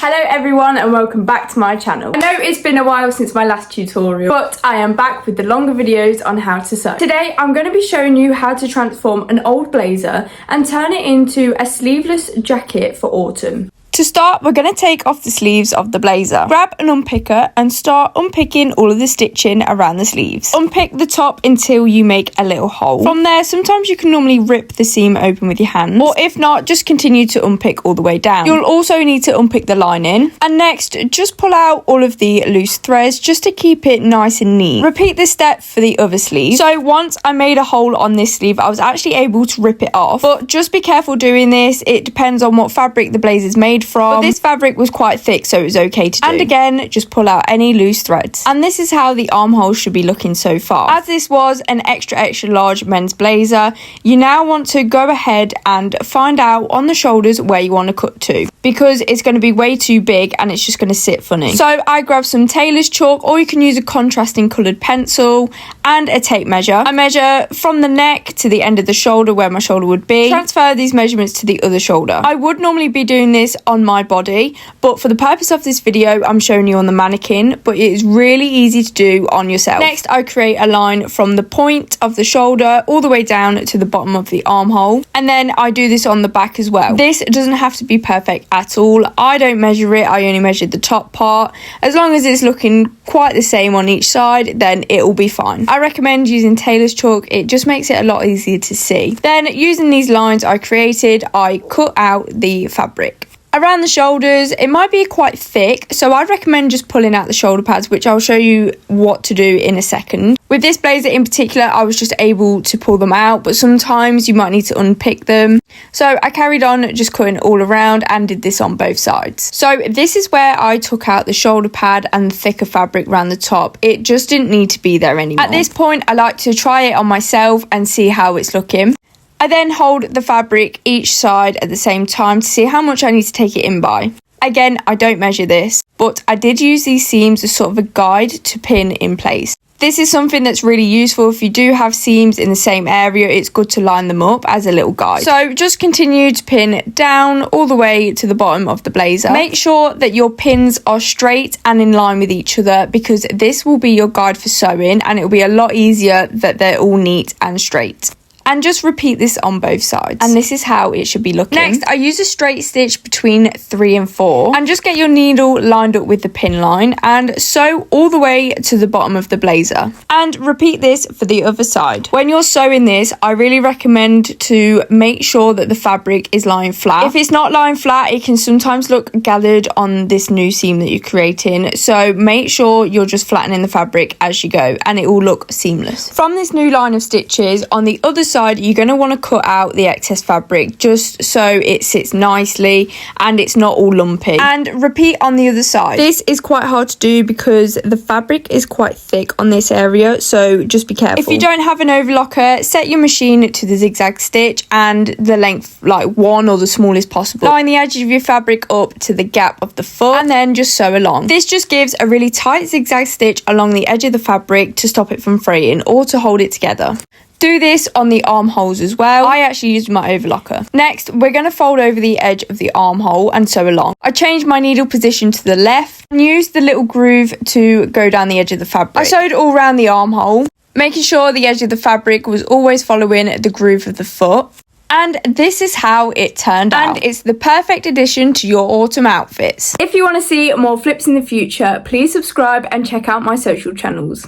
Hello everyone and welcome back to my channel. I know it's been a while since my last tutorial, but I am back with the longer videos on how to sew. Today I'm going to be showing you how to transform an old blazer and turn it into a sleeveless jacket for autumn. To start, we're going to take off the sleeves of the blazer. Grab an unpicker and start unpicking all of the stitching around the sleeves. Unpick the top until you make a little hole. From there, sometimes you can normally rip the seam open with your hands, or if not, just continue to unpick all the way down. You'll also need to unpick the lining, and next, just pull out all of the loose threads just to keep it nice and neat. Repeat this step for the other sleeve. So once I made a hole on this sleeve, I was actually able to rip it off, but just be careful doing this. It depends on what fabric the blazer is made from, but this fabric was quite thick, so it was okay to do. And again, just pull out any loose threads. And this is how the armhole should be looking so far. As this was an extra large men's blazer, you now want to go ahead and find out on the shoulders where you want to cut to, because it's going to be way too big and it's just going to sit funny. So I grabbed some tailor's chalk, or you can use a contrasting coloured pencil, and a tape measure. I measure from the neck to the end of the shoulder where my shoulder would be. Transfer these measurements to the other shoulder. I would normally be doing this on my body, but for the purpose of this video I'm showing you on the mannequin, but it is really easy to do on yourself. Next, I create a line from the point of the shoulder all the way down to the bottom of the armhole, and then I do this on the back as well. This doesn't have to be perfect at all. I don't measure it, I only measured the top part. As long as it's looking quite the same on each side, then it will be fine. I recommend using tailor's chalk, it just makes it a lot easier to see. Then using these lines I created, I cut out the fabric. Around the shoulders, it might be quite thick, so I'd recommend just pulling out the shoulder pads, which I'll show you what to do in a second. With this blazer in particular, I was just able to pull them out, but sometimes you might need to unpick them. So I carried on just cutting all around and did this on both sides. So this is where I took out the shoulder pad and the thicker fabric around the top. It just didn't need to be there anymore. At this point, I like to try it on myself and see how it's looking. I then hold the fabric each side at the same time to see how much I need to take it in by. Again, I don't measure this, but I did use these seams as sort of a guide to pin in place. This is something that's really useful. If you do have seams in the same area, it's good to line them up as a little guide. So just continue to pin down all the way to the bottom of the blazer. Make sure that your pins are straight and in line with each other, because this will be your guide for sewing, and it will be a lot easier that they're all neat and straight. And just repeat this on both sides, and this is how it should be looking. Next, I use a straight stitch between 3 and 4, and just get your needle lined up with the pin line and sew all the way to the bottom of the blazer, and repeat this for the other side. When you're sewing this, I really recommend to make sure that the fabric is lying flat. If it's not lying flat, it can sometimes look gathered on this new seam that you're creating, so make sure you're just flattening the fabric as you go, and it will look seamless. From this new line of stitches, on the other side, you're going to want to cut out the excess fabric just so it sits nicely and it's not all lumpy, and repeat on the other side. This is quite hard to do because the fabric is quite thick on this area, so just be careful. If you don't have an overlocker, set your machine to the zigzag stitch and the length like 1 or the smallest possible. Line the edge of your fabric up to the gap of the foot and then just sew along. This just gives a really tight zigzag stitch along the edge of the fabric to stop it from fraying or to hold it together. Do this on the armholes as well. I actually used my overlocker. Next, we're going to fold over the edge of the armhole and sew along. I changed my needle position to the left and used the little groove to go down the edge of the fabric. I sewed all around the armhole, making sure the edge of the fabric was always following the groove of the foot. And this is how it turned out. And it's the perfect addition to your autumn outfits. If you want to see more flips in the future, please subscribe and check out my social channels.